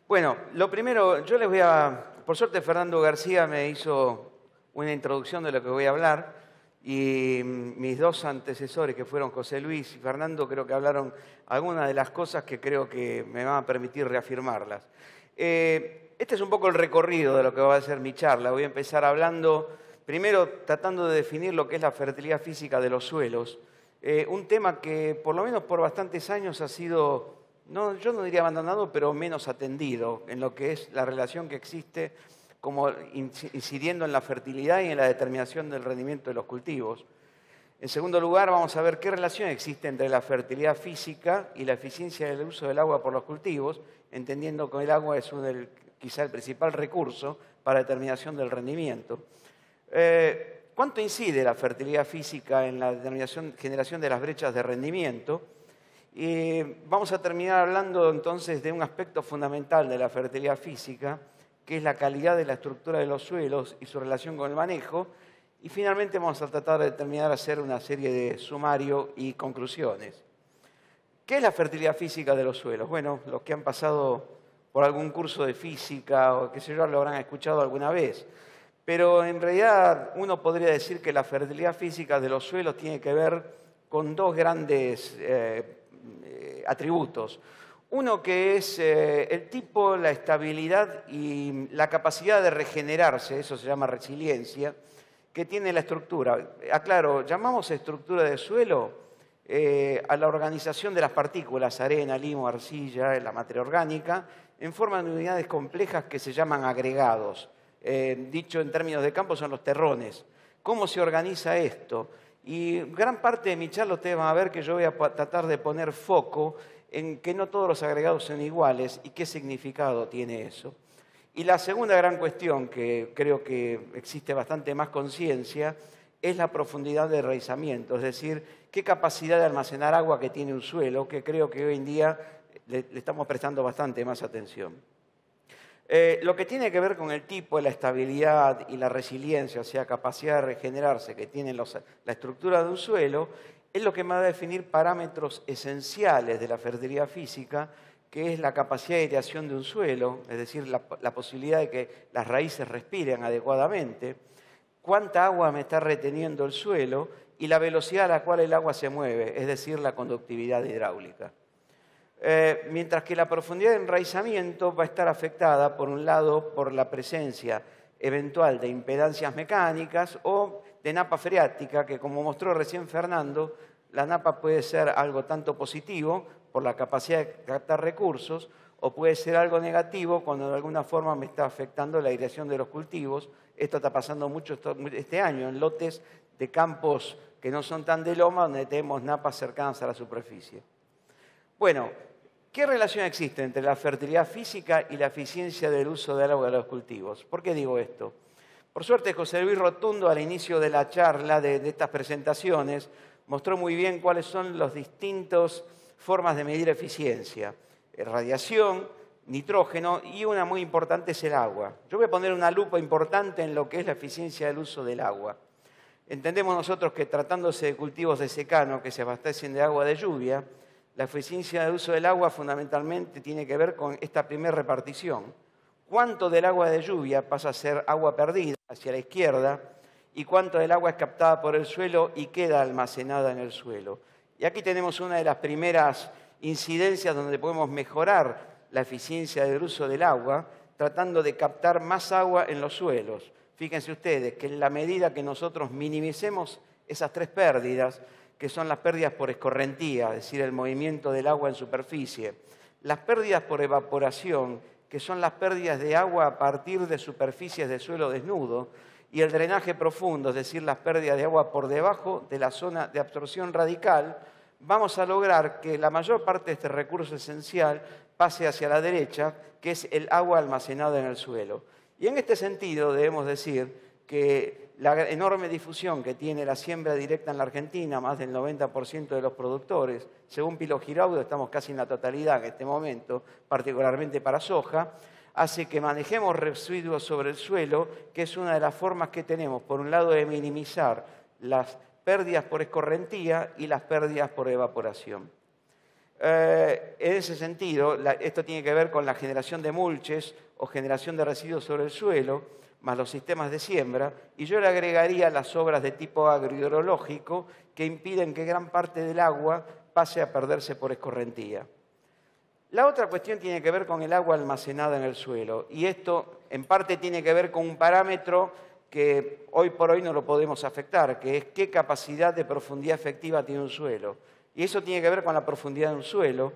Bueno, lo primero, yo les voy a... Por suerte Fernando García me hizo una introducción de lo que voy a hablar y mis dos antecesores, que fueron José Luis y Fernando, creo que hablaron algunas de las cosas que creo que me van a permitir reafirmarlas. Este es un poco el recorrido de lo que va a ser mi charla. Voy a empezar hablando, primero tratando de definir lo que es la fertilidad física de los suelos, un tema que por lo menos por bastantes años ha sido... No, yo no diría abandonado, pero menos atendido en lo que es la relación que existe como incidiendo en la fertilidad y en la determinación del rendimiento de los cultivos. En segundo lugar, vamos a ver qué relación existe entre la fertilidad física y la eficiencia del uso del agua por los cultivos, entendiendo que el agua es quizá el principal recurso para la determinación del rendimiento. ¿Cuánto incide la fertilidad física en la generación de las brechas de rendimiento? Y vamos a terminar hablando entonces de un aspecto fundamental de la fertilidad física, que es la calidad de la estructura de los suelos y su relación con el manejo. Y finalmente vamos a tratar de terminar a hacer una serie de sumario y conclusiones. ¿Qué es la fertilidad física de los suelos? Bueno, los que han pasado por algún curso de física o qué sé yo lo habrán escuchado alguna vez. Pero en realidad uno podría decir que la fertilidad física de los suelos tiene que ver con dos grandes atributos. Uno que es el tipo, la estabilidad y la capacidad de regenerarse, eso se llama resiliencia, que tiene la estructura. Aclaro, llamamos estructura de suelo a la organización de las partículas, arena, limo, arcilla, la materia orgánica, en forma de unidades complejas que se llaman agregados. Dicho en términos de campo son los terrones. ¿Cómo se organiza esto? Y gran parte de mi charla ustedes van a ver que yo voy a tratar de poner foco en que no todos los agregados son iguales y qué significado tiene eso. Y la segunda gran cuestión, que creo que existe bastante más conciencia, es la profundidad de enraizamiento, es decir, qué capacidad de almacenar agua que tiene un suelo, que creo que hoy en día le estamos prestando bastante más atención. Lo que tiene que ver con el tipo, la estabilidad y la resiliencia, o sea, capacidad de regenerarse que tiene la estructura de un suelo, es lo que me va a definir parámetros esenciales de la fertilidad física, que es la capacidad de aireación de un suelo, es decir, la posibilidad de que las raíces respiren adecuadamente, cuánta agua me está reteniendo el suelo y la velocidad a la cual el agua se mueve, es decir, la conductividad hidráulica. Mientras que la profundidad de enraizamiento va a estar afectada, por un lado, por la presencia eventual de impedancias mecánicas o de napa freática, que como mostró recién Fernando, la napa puede ser algo tanto positivo, por la capacidad de captar recursos, o puede ser algo negativo cuando de alguna forma me está afectando la aireación de los cultivos. Esto está pasando mucho este año en lotes de campos que no son tan de loma, donde tenemos napas cercanas a la superficie. Bueno, ¿qué relación existe entre la fertilidad física y la eficiencia del uso del agua de los cultivos? ¿Por qué digo esto? Por suerte, José Luis Rotundo, al inicio de la charla de estas presentaciones, mostró muy bien cuáles son las distintas formas de medir eficiencia. Radiación, nitrógeno y una muy importante es el agua. Yo voy a poner una lupa importante en lo que es la eficiencia del uso del agua. Entendemos nosotros que tratándose de cultivos de secano que se abastecen de agua de lluvia, la eficiencia del uso del agua fundamentalmente tiene que ver con esta primera repartición. ¿Cuánto del agua de lluvia pasa a ser agua perdida hacia la izquierda y cuánto del agua es captada por el suelo y queda almacenada en el suelo? Y aquí tenemos una de las primeras incidencias donde podemos mejorar la eficiencia del uso del agua, tratando de captar más agua en los suelos. Fíjense ustedes que en la medida que nosotros minimicemos esas tres pérdidas, que son las pérdidas por escorrentía, es decir, el movimiento del agua en superficie, las pérdidas por evaporación, que son las pérdidas de agua a partir de superficies de suelo desnudo, y el drenaje profundo, es decir, las pérdidas de agua por debajo de la zona de absorción radical, vamos a lograr que la mayor parte de este recurso esencial pase hacia la derecha, que es el agua almacenada en el suelo. Y en este sentido debemos decir que la enorme difusión que tiene la siembra directa en la Argentina, más del 90% de los productores, según Pilo Giraudo, estamos casi en la totalidad en este momento, particularmente para soja, hace que manejemos residuos sobre el suelo, que es una de las formas que tenemos, por un lado, de minimizar las pérdidas por escorrentía y las pérdidas por evaporación. En ese sentido, esto tiene que ver con la generación de mulches o generación de residuos sobre el suelo, más los sistemas de siembra, y yo le agregaría las obras de tipo agrohidrológico que impiden que gran parte del agua pase a perderse por escorrentía. La otra cuestión tiene que ver con el agua almacenada en el suelo, y esto en parte tiene que ver con un parámetro que hoy por hoy no lo podemos afectar, que es qué capacidad de profundidad efectiva tiene un suelo. Y eso tiene que ver con la profundidad de un suelo,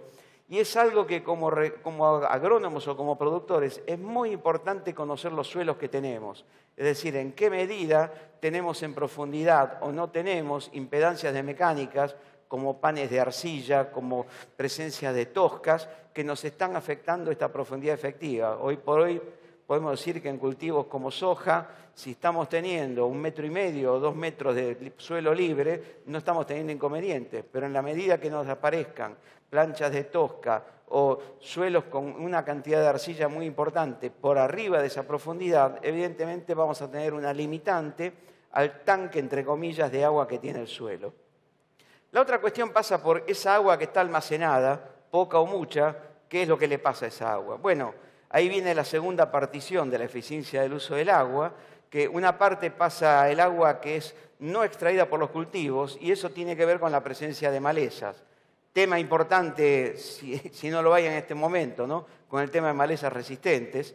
y es algo que como agrónomos o como productores es muy importante conocer los suelos que tenemos. Es decir, en qué medida tenemos en profundidad o no tenemos impedancias de mecánicas, como panes de arcilla, como presencia de toscas, que nos están afectando esta profundidad efectiva. Hoy por hoy podemos decir que en cultivos como soja, si estamos teniendo 1,5 metros o 2 metros de suelo libre, no estamos teniendo inconvenientes, pero en la medida que nos aparezcan planchas de tosca o suelos con una cantidad de arcilla muy importante por arriba de esa profundidad, evidentemente vamos a tener una limitante al tanque, entre comillas, de agua que tiene el suelo. La otra cuestión pasa por esa agua que está almacenada, poca o mucha. ¿Qué es lo que le pasa a esa agua? Bueno, ahí viene la segunda partición de la eficiencia del uso del agua, que una parte pasa el agua que es no extraída por los cultivos, y eso tiene que ver con la presencia de malezas. Tema importante, si no lo hay en este momento, ¿no? Con el tema de malezas resistentes.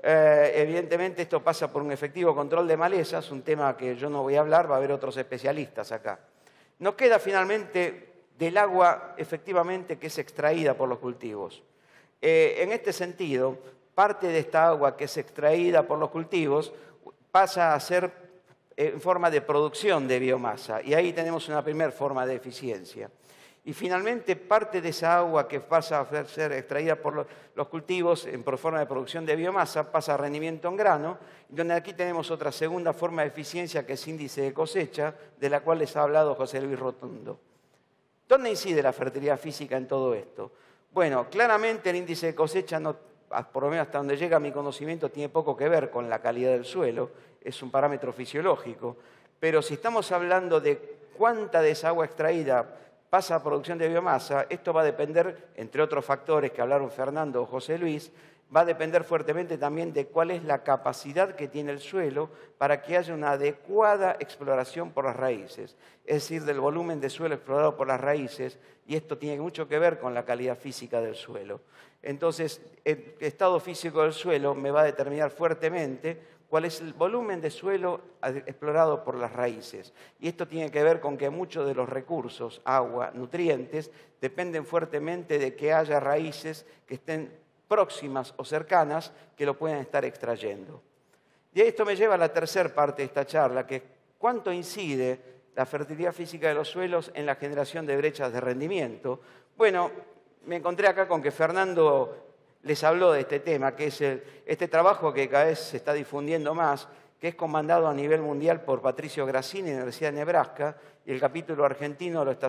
Evidentemente esto pasa por un efectivo control de malezas, un tema que yo no voy a hablar, va a haber otros especialistas acá. Nos queda finalmente del agua efectivamente que es extraída por los cultivos. En este sentido, parte de esta agua que es extraída por los cultivos pasa a ser en forma de producción de biomasa, y ahí tenemos una primera forma de eficiencia. Y finalmente, parte de esa agua que pasa a ser extraída por los cultivos en forma de producción de biomasa pasa a rendimiento en grano, donde aquí tenemos otra segunda forma de eficiencia que es índice de cosecha, de la cual les ha hablado José Luis Rotundo. ¿Dónde incide la fertilidad física en todo esto? Bueno, claramente el índice de cosecha, por lo menos hasta donde llega mi conocimiento, tiene poco que ver con la calidad del suelo, es un parámetro fisiológico, pero si estamos hablando de cuánta de esa agua extraída pasa a producción de biomasa, esto va a depender, entre otros factores que hablaron Fernando o José Luis, va a depender fuertemente también de cuál es la capacidad que tiene el suelo para que haya una adecuada exploración por las raíces, es decir, del volumen de suelo explorado por las raíces, y esto tiene mucho que ver con la calidad física del suelo. Entonces, el estado físico del suelo me va a determinar fuertemente cuál es el volumen de suelo explorado por las raíces. Y esto tiene que ver con que muchos de los recursos, agua, nutrientes, dependen fuertemente de que haya raíces que estén próximas o cercanas que lo puedan estar extrayendo. Y esto me lleva a la tercera parte de esta charla, que es cuánto incide la fertilidad física de los suelos en la generación de brechas de rendimiento. Bueno, me encontré acá con que Fernando les habló de este tema, que es este trabajo que cada vez se está difundiendo más, que es comandado a nivel mundial por Patricio Grassini en la Universidad de Nebraska, y el capítulo argentino lo está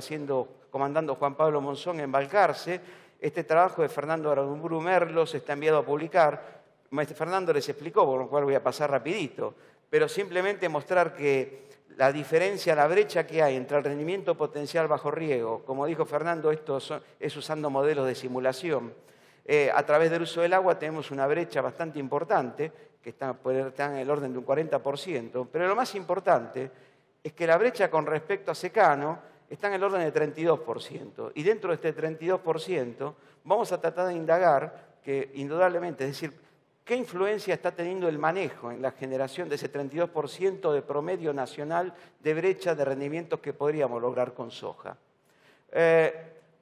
comandando Juan Pablo Monzón en Balcarce. Este trabajo de Fernando Aramburu Merlos está enviado a publicar. Fernando les explicó, por lo cual voy a pasar rapidito, pero simplemente mostrar que la diferencia, la brecha que hay entre el rendimiento potencial bajo riego, como dijo Fernando, esto es usando modelos de simulación. A través del uso del agua tenemos una brecha bastante importante, que está en el orden de un 40%, pero lo más importante es que la brecha con respecto a secano está en el orden de 32%, y dentro de este 32% vamos a tratar de indagar que indudablemente, es decir, qué influencia está teniendo el manejo en la generación de ese 32% de promedio nacional de brecha de rendimientos que podríamos lograr con soja.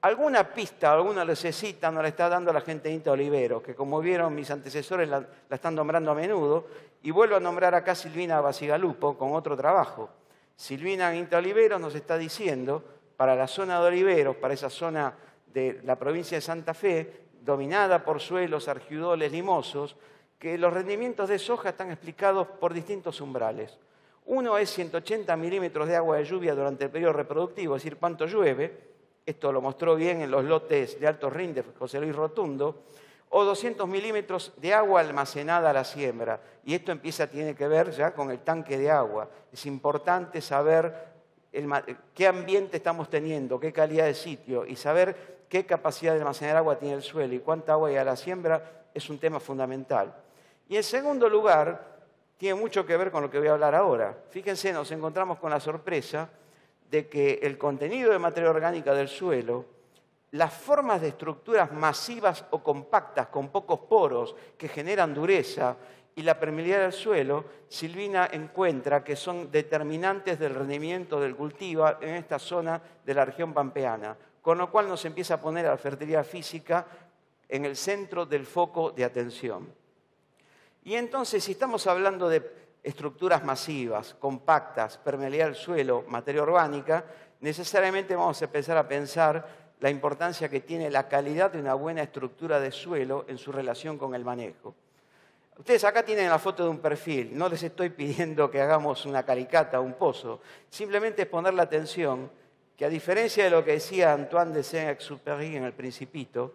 Alguna pista, alguna lucecita nos la está dando la gente de INTA Oliveros, que como vieron mis antecesores la están nombrando a menudo, y vuelvo a nombrar acá a Silvina Basigalupo con otro trabajo. Silvina INTA Oliveros nos está diciendo, para la zona de Oliveros, para esa zona de la provincia de Santa Fe, dominada por suelos argidoles limosos, que los rendimientos de soja están explicados por distintos umbrales. Uno es 180 milímetros de agua de lluvia durante el periodo reproductivo, es decir, cuánto llueve. Esto lo mostró bien en los lotes de alto RIN de José Luis Rotundo, o 200 milímetros de agua almacenada a la siembra. Y esto tiene que ver ya con el tanque de agua. Es importante saber qué ambiente estamos teniendo, qué calidad de sitio y saber qué capacidad de almacenar agua tiene el suelo y cuánta agua hay a la siembra es un tema fundamental. Y en segundo lugar, tiene mucho que ver con lo que voy a hablar ahora. Fíjense, nos encontramos con la sorpresa de que el contenido de materia orgánica del suelo, las formas de estructuras masivas o compactas con pocos poros que generan dureza y la permeabilidad del suelo, Silvina encuentra que son determinantes del rendimiento del cultivo en esta zona de la región pampeana, con lo cual nos empieza a poner a la fertilidad física en el centro del foco de atención. Y entonces, si estamos hablando de estructuras masivas, compactas, permeabilidad del suelo, materia orgánica, necesariamente vamos a empezar a pensar la importancia que tiene la calidad de una buena estructura de suelo en su relación con el manejo. Ustedes acá tienen la foto de un perfil, no les estoy pidiendo que hagamos una calicata o un pozo, simplemente es poner la atención que a diferencia de lo que decía Antoine de Saint-Exupéry en El Principito,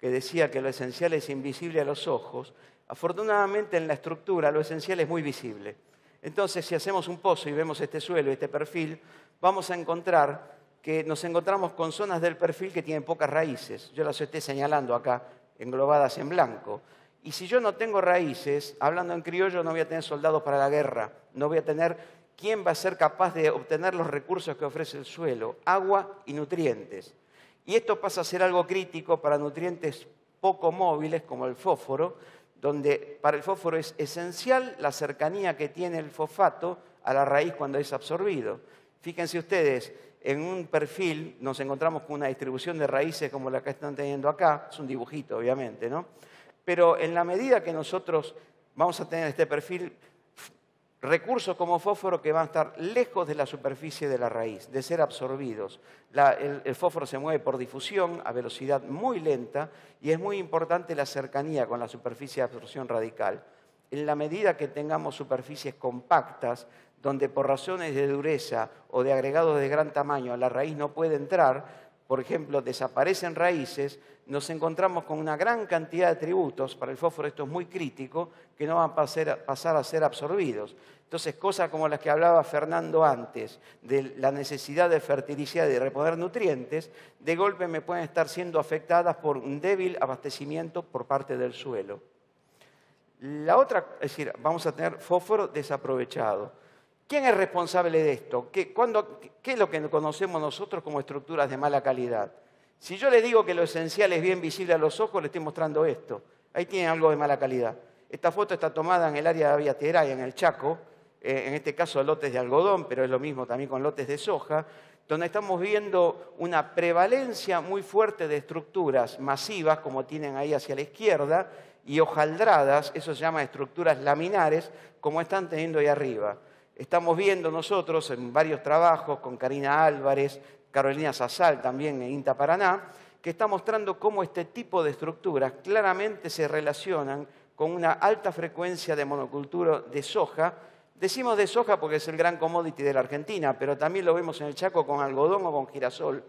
que decía que lo esencial es invisible a los ojos, afortunadamente en la estructura lo esencial es muy visible. Entonces, si hacemos un pozo y vemos este suelo, este perfil, vamos a encontrar que nos encontramos con zonas del perfil que tienen pocas raíces. Yo las estoy señalando acá, englobadas en blanco. Y si yo no tengo raíces, hablando en criollo, no voy a tener soldados para la guerra, no voy a tener quién va a ser capaz de obtener los recursos que ofrece el suelo, agua y nutrientes. Y esto pasa a ser algo crítico para nutrientes poco móviles como el fósforo, donde para el fósforo es esencial la cercanía que tiene el fosfato a la raíz cuando es absorbido. Fíjense ustedes, en un perfil nos encontramos con una distribución de raíces como la que están teniendo acá, es un dibujito obviamente, ¿no? Pero en la medida que nosotros vamos a tener este perfil, recursos como fósforo que van a estar lejos de la superficie de la raíz, de ser absorbidos. El fósforo se mueve por difusión a velocidad muy lenta y es muy importante la cercanía con la superficie de absorción radical. En la medida que tengamos superficies compactas, donde por razones de dureza o de agregados de gran tamaño la raíz no puede entrar, por ejemplo, desaparecen raíces, nos encontramos con una gran cantidad de tributos, para el fósforo esto es muy crítico, que no van a pasar a ser absorbidos. Entonces, cosas como las que hablaba Fernando antes, de la necesidad de fertilizar y de reponer nutrientes, de golpe me pueden estar siendo afectadas por un débil abastecimiento por parte del suelo. La otra, es decir, vamos a tener fósforo desaprovechado. ¿Quién es responsable de esto? ¿Qué es lo que conocemos nosotros como estructuras de mala calidad? Si yo les digo que lo esencial es bien visible a los ojos, les estoy mostrando esto. Ahí tienen algo de mala calidad. Esta foto está tomada en el área de Aviateray, en el Chaco, en este caso lotes de algodón, pero es lo mismo también con lotes de soja, donde estamos viendo una prevalencia muy fuerte de estructuras masivas, como tienen ahí hacia la izquierda, y hojaldradas, eso se llama estructuras laminares, como están teniendo ahí arriba. Estamos viendo nosotros en varios trabajos con Karina Álvarez, Carolina Sasal también en INTA Paraná, que está mostrando cómo este tipo de estructuras claramente se relacionan con una alta frecuencia de monocultura de soja. Decimos de soja porque es el gran commodity de la Argentina, pero también lo vemos en el Chaco con algodón o con girasol.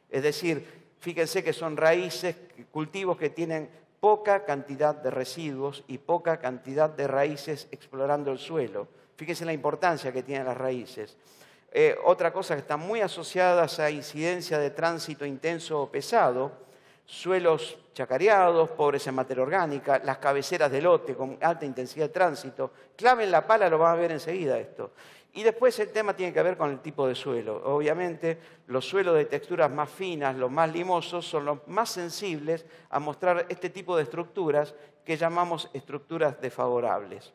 Es decir, fíjense que son raíces, cultivos que tienen poca cantidad de residuos y poca cantidad de raíces explorando el suelo. Fíjense la importancia que tienen las raíces. Otra cosa que está muy asociada a esa incidencia de tránsito intenso o pesado, suelos chacareados, pobres en materia orgánica, las cabeceras de lote con alta intensidad de tránsito. Claven la pala, lo van a ver enseguida esto. Y después el tema tiene que ver con el tipo de suelo. Obviamente, los suelos de texturas más finas, los más limosos, son los más sensibles a mostrar este tipo de estructuras que llamamos estructuras desfavorables.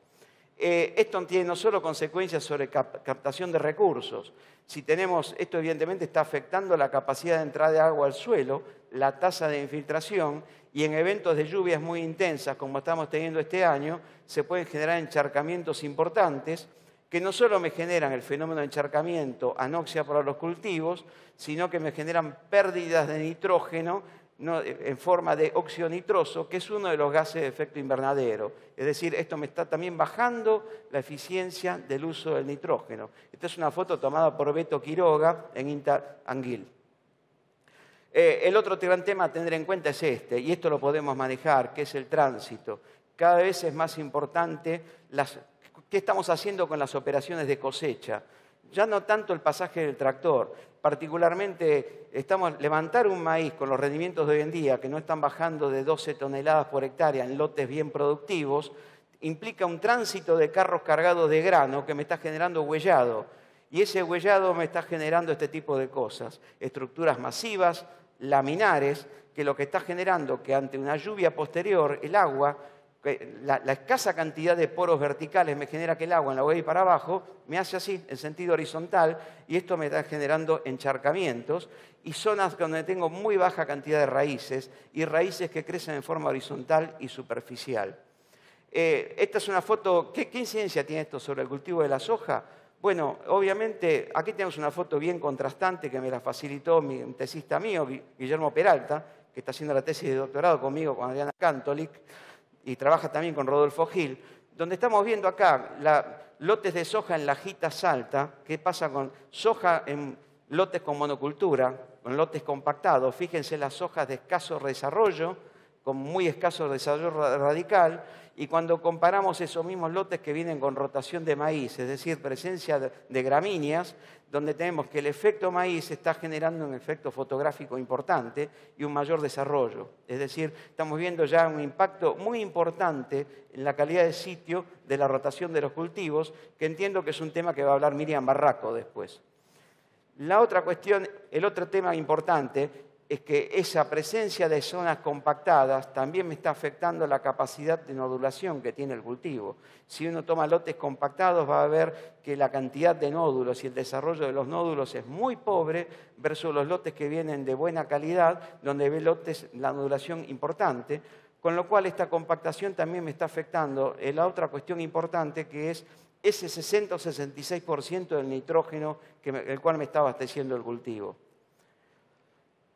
Esto tiene no solo consecuencias sobre captación de recursos. Si tenemos, esto evidentemente está afectando la capacidad de entrada de agua al suelo, la tasa de infiltración, y en eventos de lluvias muy intensas, como estamos teniendo este año, se pueden generar encharcamientos importantes, que no solo me generan el fenómeno de encharcamiento, anoxia para los cultivos, sino que me generan pérdidas de nitrógeno en forma de óxido nitroso, que es uno de los gases de efecto invernadero. Es decir, esto me está también bajando la eficiencia del uso del nitrógeno. Esta es una foto tomada por Beto Quiroga en INTA Anguil. El otro gran tema a tener en cuenta es este, y esto lo podemos manejar, que es el tránsito. Cada vez es más importante qué estamos haciendo con las operaciones de cosecha. ya no tanto el pasaje del tractor, particularmente levantar un maíz con los rendimientos de hoy en día, que no están bajando de 12 toneladas por hectárea en lotes bien productivos, implica un tránsito de carros cargados de grano que me está generando huellado. Y ese huellado me está generando este tipo de cosas, estructuras masivas, laminares, que lo que está generando que ante una lluvia posterior, el agua, la escasa cantidad de poros verticales me genera que el agua en la voy a ir para abajo, me hace así, en sentido horizontal, y esto me está generando encharcamientos y zonas donde tengo muy baja cantidad de raíces y raíces que crecen en forma horizontal y superficial. Esta es una foto, ¿qué incidencia tiene esto sobre el cultivo de la soja? Bueno, obviamente, aquí tenemos una foto bien contrastante que me la facilitó un tesista mío, Guillermo Peralta, que está haciendo la tesis de doctorado conmigo, con Adriana Cantolic, y trabaja también con Rodolfo Gil, donde estamos viendo acá lotes de soja en lajita salta, qué pasa con soja en lotes con monocultura, con lotes compactados. Fíjense las hojas de escaso desarrollo, con muy escaso desarrollo radical, y cuando comparamos esos mismos lotes que vienen con rotación de maíz, es decir, presencia de gramíneas, donde tenemos que el efecto maíz está generando un efecto fotográfico importante y un mayor desarrollo. Es decir, estamos viendo ya un impacto muy importante en la calidad de sitio de la rotación de los cultivos, que entiendo que es un tema que va a hablar Miriam Barraco después. La otra cuestión, el otro tema importante es que esa presencia de zonas compactadas también me está afectando la capacidad de nodulación que tiene el cultivo. Si uno toma lotes compactados va a ver que la cantidad de nódulos y el desarrollo de los nódulos es muy pobre versus los lotes que vienen de buena calidad, donde ve lotes la nodulación importante, con lo cual esta compactación también me está afectando. La otra cuestión importante que es ese 60 o 66% del nitrógeno el cual me está abasteciendo el cultivo.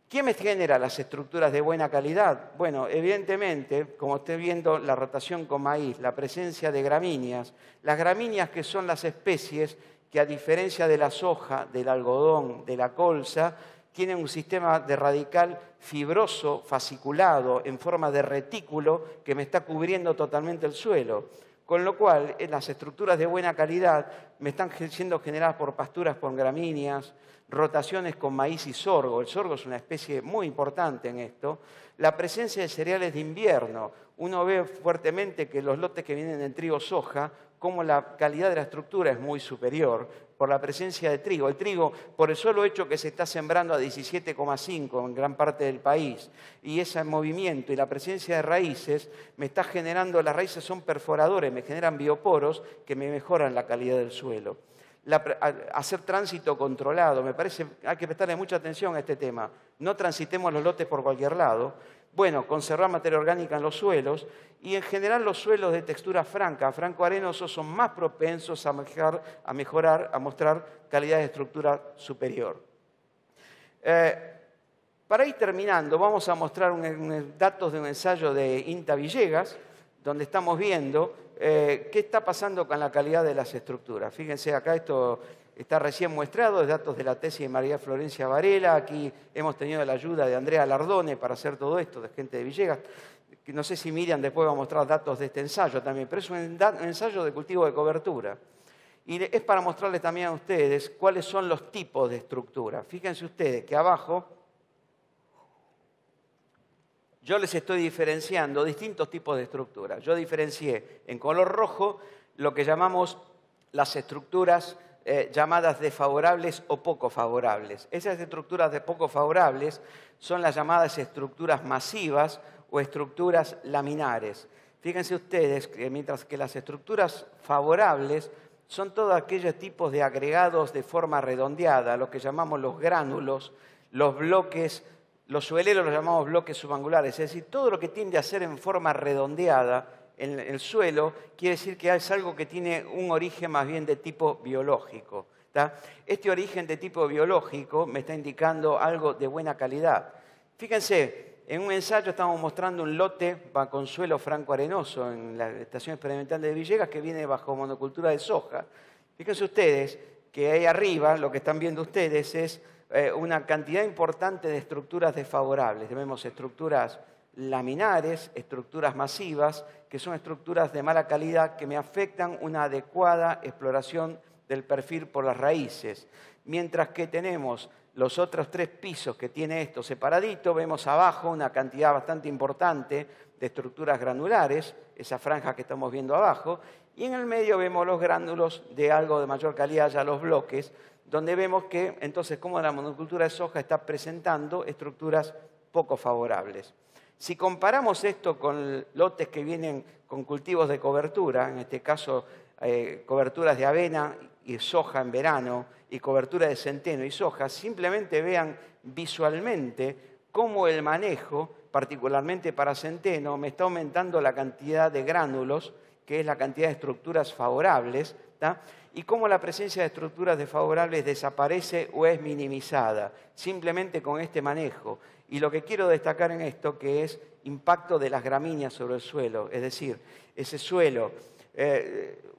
¿Quién me genera las estructuras de buena calidad? Bueno, evidentemente, como estoy viendo, la rotación con maíz, la presencia de gramíneas. Las gramíneas que son las especies que, a diferencia de la soja, del algodón, de la colza, tienen un sistema de radical fibroso, fasciculado, en forma de retículo, que me está cubriendo totalmente el suelo. Con lo cual, las estructuras de buena calidad me están siendo generadas por pasturas con gramíneas, rotaciones con maíz y sorgo. El sorgo es una especie muy importante en esto. La presencia de cereales de invierno. Uno ve fuertemente que los lotes que vienen en trigo-soja, como la calidad de la estructura es muy superior por la presencia de trigo. El trigo, por el solo hecho que se está sembrando a 17,5 en gran parte del país, y ese movimiento y la presencia de raíces me está generando, las raíces son perforadores, me generan bioporos que me mejoran la calidad del suelo. Hacer tránsito controlado, me parece, hay que prestarle mucha atención a este tema. No transitemos los lotes por cualquier lado. Bueno, conservar materia orgánica en los suelos y en general los suelos de textura franca, franco-arenosos, son más propensos a mostrar calidad de estructura superior. Para ir terminando, vamos a mostrar datos de un ensayo de Inta Villegas, donde estamos viendo qué está pasando con la calidad de las estructuras. Fíjense, acá esto está recién muestrado, es datos de la tesis de María Florencia Varela. Aquí hemos tenido la ayuda de Andrea Lardone para hacer todo esto, de gente de Villegas. No sé si Miriam después va a mostrar datos de este ensayo también, pero es un ensayo de cultivo de cobertura. Y es para mostrarles también a ustedes cuáles son los tipos de estructura. Fíjense ustedes que abajo yo les estoy diferenciando distintos tipos de estructuras. Yo diferencié en color rojo lo que llamamos las estructuras llamadas desfavorables o poco favorables. Esas estructuras de poco favorables son las llamadas estructuras masivas o estructuras laminares. Fíjense ustedes que mientras que las estructuras favorables son todos aquellos tipos de agregados de forma redondeada, lo que llamamos los gránulos, los bloques. Los sueleros los llamamos bloques subangulares, es decir, todo lo que tiende a ser en forma redondeada en el suelo quiere decir que es algo que tiene un origen más bien de tipo biológico. ¿Tá? Este origen de tipo biológico me está indicando algo de buena calidad. Fíjense, en un ensayo estamos mostrando un lote con suelo franco-arenoso en la estación experimental de Villegas que viene bajo monocultura de soja. Fíjense ustedes que ahí arriba lo que están viendo ustedes es una cantidad importante de estructuras desfavorables. Tenemos estructuras laminares, estructuras masivas, que son estructuras de mala calidad que me afectan una adecuada exploración del perfil por las raíces. Mientras que tenemos los otros 3 pisos que tiene esto separadito, vemos abajo una cantidad bastante importante de estructuras granulares, esa franja que estamos viendo abajo, y en el medio vemos los gránulos de algo de mayor calidad, ya los bloques, donde vemos que entonces como la monocultura de soja está presentando estructuras poco favorables. Si comparamos esto con lotes que vienen con cultivos de cobertura, en este caso coberturas de avena y soja en verano y cobertura de centeno y soja, simplemente vean visualmente cómo el manejo, particularmente para centeno, me está aumentando la cantidad de gránulos, que es la cantidad de estructuras favorables, ¿tá? Y cómo la presencia de estructuras desfavorables desaparece o es minimizada, simplemente con este manejo. Y lo que quiero destacar en esto, que es impacto de las gramíneas sobre el suelo, es decir, ese suelo.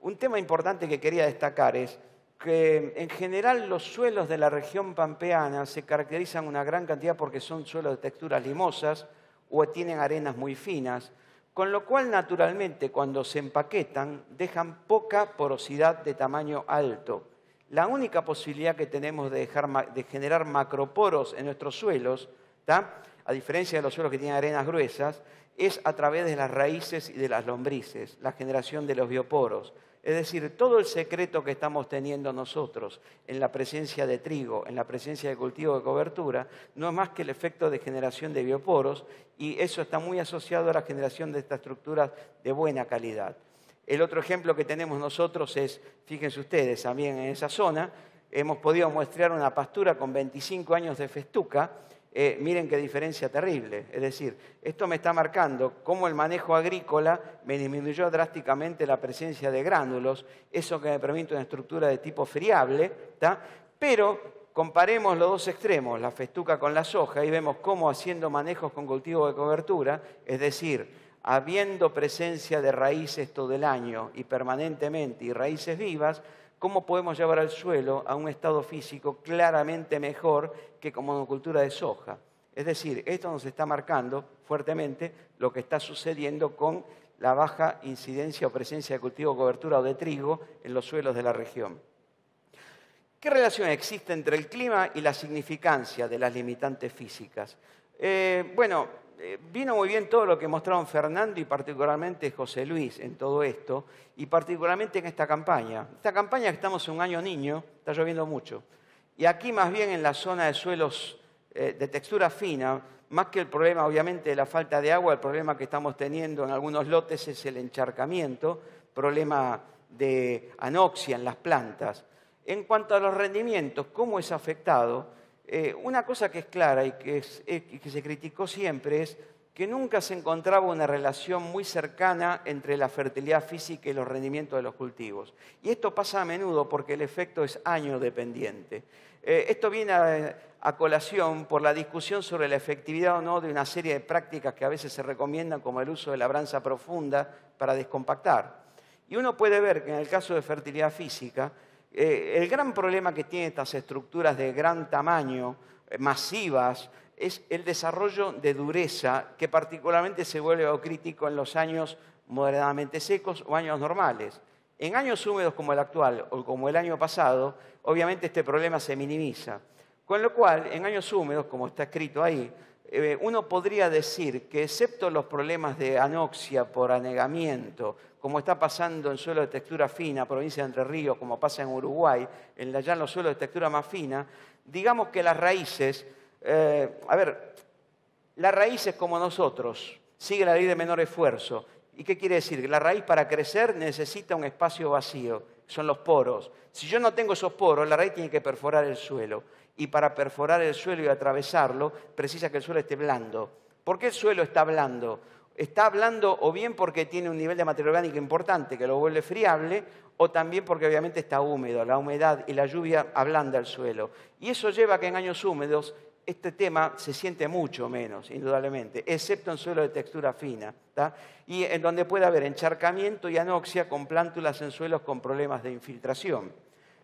Un tema importante que quería destacar es que en general los suelos de la región pampeana se caracterizan una gran cantidad porque son suelos de texturas limosas o tienen arenas muy finas, con lo cual naturalmente cuando se empaquetan dejan poca porosidad de tamaño alto. La única posibilidad que tenemos de generar macroporos en nuestros suelos, ¿tá? A diferencia de los suelos que tienen arenas gruesas, es a través de las raíces y de las lombrices, la generación de los bioporos. Es decir, todo el secreto que estamos teniendo nosotros en la presencia de trigo, en la presencia de cultivo de cobertura, no es más que el efecto de generación de bioporos y eso está muy asociado a la generación de estas estructuras de buena calidad. El otro ejemplo que tenemos nosotros es, fíjense ustedes, también en esa zona, hemos podido muestrear una pastura con 25 años de festuca. Miren qué diferencia terrible. Es decir, esto me está marcando cómo el manejo agrícola me disminuyó drásticamente la presencia de gránulos, eso que me permite una estructura de tipo friable, ¿tá? Pero comparemos los dos extremos, la festuca con la soja, y vemos cómo haciendo manejos con cultivo de cobertura, es decir, habiendo presencia de raíces todo el año y permanentemente y raíces vivas, cómo podemos llevar al suelo a un estado físico claramente mejor que con monocultura de soja. Es decir, esto nos está marcando fuertemente lo que está sucediendo con la baja incidencia o presencia de cultivo de cobertura o de trigo en los suelos de la región. ¿Qué relación existe entre el clima y la significancia de las limitantes físicas? Vino muy bien todo lo que mostraron Fernando y particularmente José Luis en todo esto, y particularmente en esta campaña. Esta campaña que estamos en un año niño, está lloviendo mucho. Y aquí más bien en la zona de suelos de textura fina, más que el problema obviamente de la falta de agua, el problema que estamos teniendo en algunos lotes es el encharcamiento, problema de anoxia en las plantas. En cuanto a los rendimientos, ¿cómo es afectado? Una cosa que es clara y que se criticó siempre es que nunca se encontraba una relación muy cercana entre la fertilidad física y los rendimientos de los cultivos. Y esto pasa a menudo porque el efecto es año dependiente. Esto viene a colación por la discusión sobre la efectividad o no de una serie de prácticas que a veces se recomiendan, como el uso de labranza profunda para descompactar. Y uno puede ver que en el caso de fertilidad física, el gran problema que tienen estas estructuras de gran tamaño, masivas, es el desarrollo de dureza, que particularmente se vuelve crítico en los años moderadamente secos o años normales. En años húmedos como el actual o como el año pasado, obviamente este problema se minimiza. Con lo cual, en años húmedos, como está escrito ahí, uno podría decir que excepto los problemas de anoxia por anegamiento, como está pasando en suelos de textura fina, provincia de Entre Ríos, como pasa en Uruguay, ya en los suelos de textura más fina, digamos que las raíces, las raíces como nosotros, sigue la ley de menor esfuerzo. ¿Y qué quiere decir? Que la raíz para crecer necesita un espacio vacío, son los poros. Si yo no tengo esos poros, la raíz tiene que perforar el suelo. Y para perforar el suelo y atravesarlo, precisa que el suelo esté blando. ¿Por qué el suelo está blando? Está blando o bien porque tiene un nivel de materia orgánica importante que lo vuelve friable, o también porque obviamente está húmedo. La humedad y la lluvia ablanda el suelo. Y eso lleva a que en años húmedos este tema se siente mucho menos, indudablemente, excepto en suelo de textura fina, ¿tá? Y en donde puede haber encharcamiento y anoxia con plántulas en suelos con problemas de infiltración.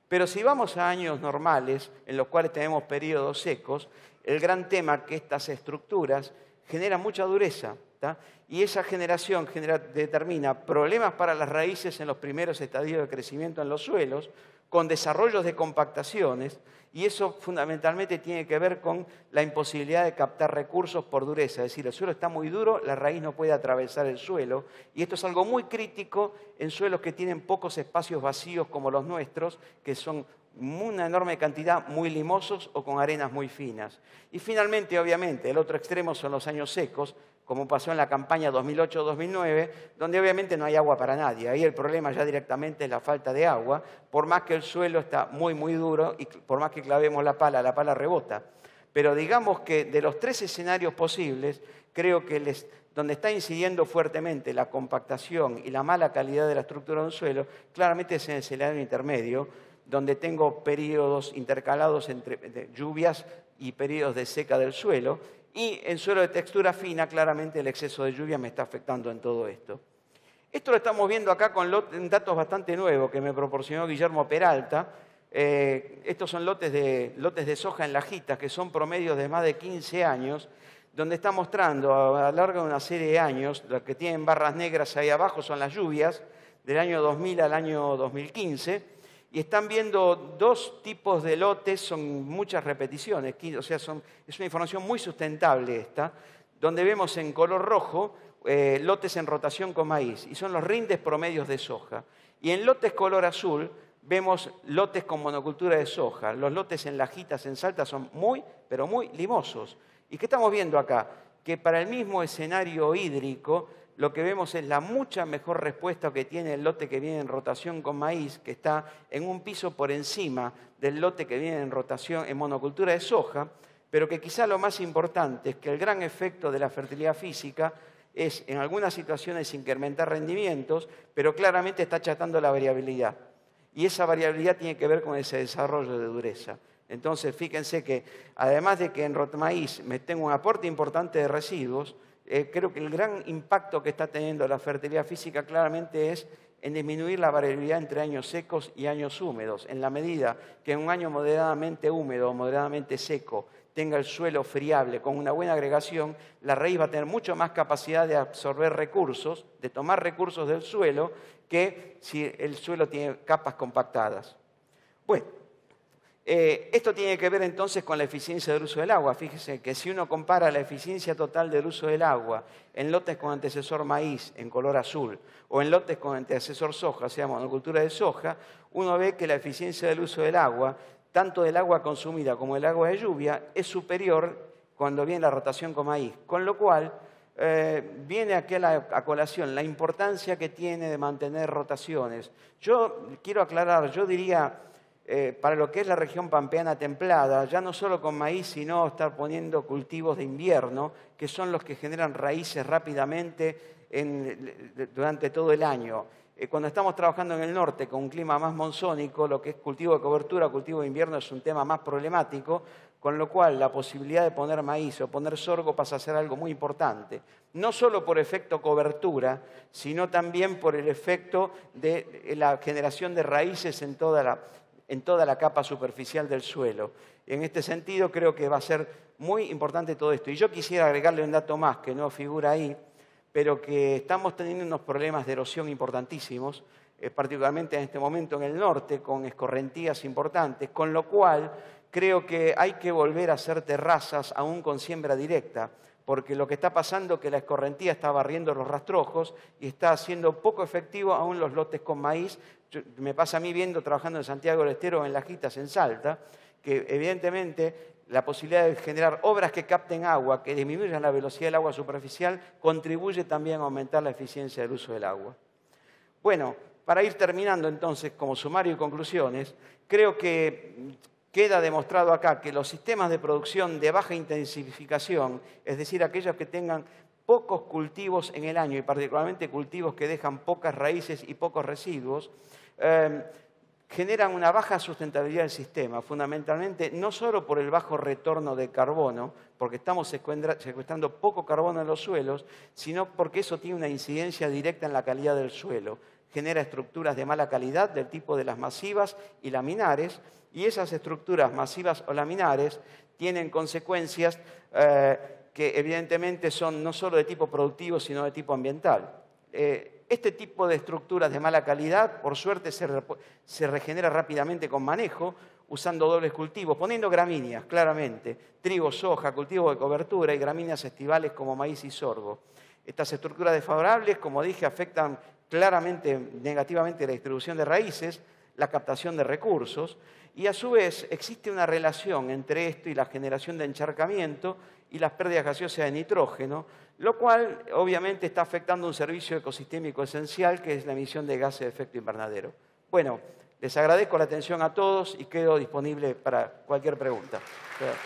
Pero si vamos a años normales, en los cuales tenemos periodos secos, el gran tema es que estas estructuras generan mucha dureza, ¿tá? Y esa generación determina problemas para las raíces en los primeros estadios de crecimiento en los suelos, con desarrollos de compactaciones, y eso fundamentalmente tiene que ver con la imposibilidad de captar recursos por dureza. Es decir, el suelo está muy duro, la raíz no puede atravesar el suelo, y esto es algo muy crítico en suelos que tienen pocos espacios vacíos como los nuestros, que son una enorme cantidad muy limosos o con arenas muy finas. Y finalmente, obviamente, el otro extremo son los años secos, como pasó en la campaña 2008-2009, donde obviamente no hay agua para nadie. Ahí el problema ya directamente es la falta de agua, por más que el suelo está muy, muy duro y por más que clavemos la pala rebota. Pero digamos que de los tres escenarios posibles, creo que donde está incidiendo fuertemente la compactación y la mala calidad de la estructura de un suelo, claramente es en el escenario intermedio, donde tengo periodos intercalados entre lluvias y periodos de seca del suelo, y en suelo de textura fina, claramente el exceso de lluvia me está afectando en todo esto. Esto lo estamos viendo acá con datos bastante nuevos que me proporcionó Guillermo Peralta. Estos son lotes de soja en lajitas, que son promedios de más de 15 años, donde está mostrando a lo largo de una serie de años, lo que tienen barras negras ahí abajo son las lluvias, del año 2000 al año 2015, y están viendo dos tipos de lotes, son muchas repeticiones, o sea, es una información muy sustentable esta, donde vemos en color rojo lotes en rotación con maíz, y son los rindes promedios de soja. Y en lotes color azul vemos lotes con monocultura de soja. Los lotes en lajitas, en Salta, son muy, pero muy limosos. ¿Y qué estamos viendo acá? Que para el mismo escenario hídrico, lo que vemos es la mucha mejor respuesta que tiene el lote que viene en rotación con maíz, que está en un piso por encima del lote que viene en rotación en monocultura de soja, pero que quizá lo más importante es que el gran efecto de la fertilidad física es en algunas situaciones incrementar rendimientos, pero claramente está achatando la variabilidad. Y esa variabilidad tiene que ver con ese desarrollo de dureza. Entonces, fíjense que además de que en maíz me tengo un aporte importante de residuos, creo que el gran impacto que está teniendo la fertilidad física claramente es en disminuir la variabilidad entre años secos y años húmedos. En la medida que en un año moderadamente húmedo o moderadamente seco tenga el suelo friable con una buena agregación, la raíz va a tener mucho más capacidad de absorber recursos, de tomar recursos del suelo, que si el suelo tiene capas compactadas. Bueno, esto tiene que ver entonces con la eficiencia del uso del agua. Fíjense que si uno compara la eficiencia total del uso del agua en lotes con antecesor maíz en color azul o en lotes con antecesor soja, o sea, monocultura de soja, uno ve que la eficiencia del uso del agua, tanto del agua consumida como del agua de lluvia, es superior cuando viene la rotación con maíz. Con lo cual, viene aquí a colación la importancia que tiene de mantener rotaciones. Yo quiero aclarar, yo diría, para lo que es la región pampeana templada, ya no solo con maíz, sino estar poniendo cultivos de invierno, que son los que generan raíces rápidamente durante todo el año. Cuando estamos trabajando en el norte con un clima más monzónico, lo que es cultivo de cobertura, cultivo de invierno es un tema más problemático, con lo cual la posibilidad de poner maíz o poner sorgo pasa a ser algo muy importante. No solo por efecto cobertura, sino también por el efecto de la generación de raíces en toda la capa superficial del suelo. En este sentido, creo que va a ser muy importante todo esto. Y yo quisiera agregarle un dato más que no figura ahí, pero que estamos teniendo unos problemas de erosión importantísimos, particularmente en este momento en el norte, con escorrentías importantes, con lo cual creo que hay que volver a hacer terrazas aún con siembra directa, porque lo que está pasando es que la escorrentía está barriendo los rastrojos y está haciendo poco efectivo aún los lotes con maíz. Me pasa a mí trabajando en Santiago del Estero, en Lajitas, en Salta, que evidentemente la posibilidad de generar obras que capten agua, que disminuyan la velocidad del agua superficial, contribuye también a aumentar la eficiencia del uso del agua. Bueno, para ir terminando entonces, como sumario y conclusiones, creo que queda demostrado acá que los sistemas de producción de baja intensificación, es decir, aquellos que tengan pocos cultivos en el año y particularmente cultivos que dejan pocas raíces y pocos residuos, generan una baja sustentabilidad del sistema, fundamentalmente no solo por el bajo retorno de carbono, porque estamos secuestrando poco carbono en los suelos, sino porque eso tiene una incidencia directa en la calidad del suelo. Genera estructuras de mala calidad del tipo de las masivas y laminares, y esas estructuras masivas o laminares tienen consecuencias que evidentemente son no solo de tipo productivo, sino de tipo ambiental. Este tipo de estructuras de mala calidad, por suerte, se regenera rápidamente con manejo, usando dobles cultivos, poniendo gramíneas, claramente, trigo, soja, cultivos de cobertura y gramíneas estivales como maíz y sorgo. Estas estructuras desfavorables, como dije, afectan claramente negativamente la distribución de raíces, la captación de recursos, y a su vez existe una relación entre esto y la generación de encharcamiento y las pérdidas gaseosas de nitrógeno, lo cual obviamente está afectando un servicio ecosistémico esencial que es la emisión de gases de efecto invernadero. Bueno, les agradezco la atención a todos y quedo disponible para cualquier pregunta. Gracias.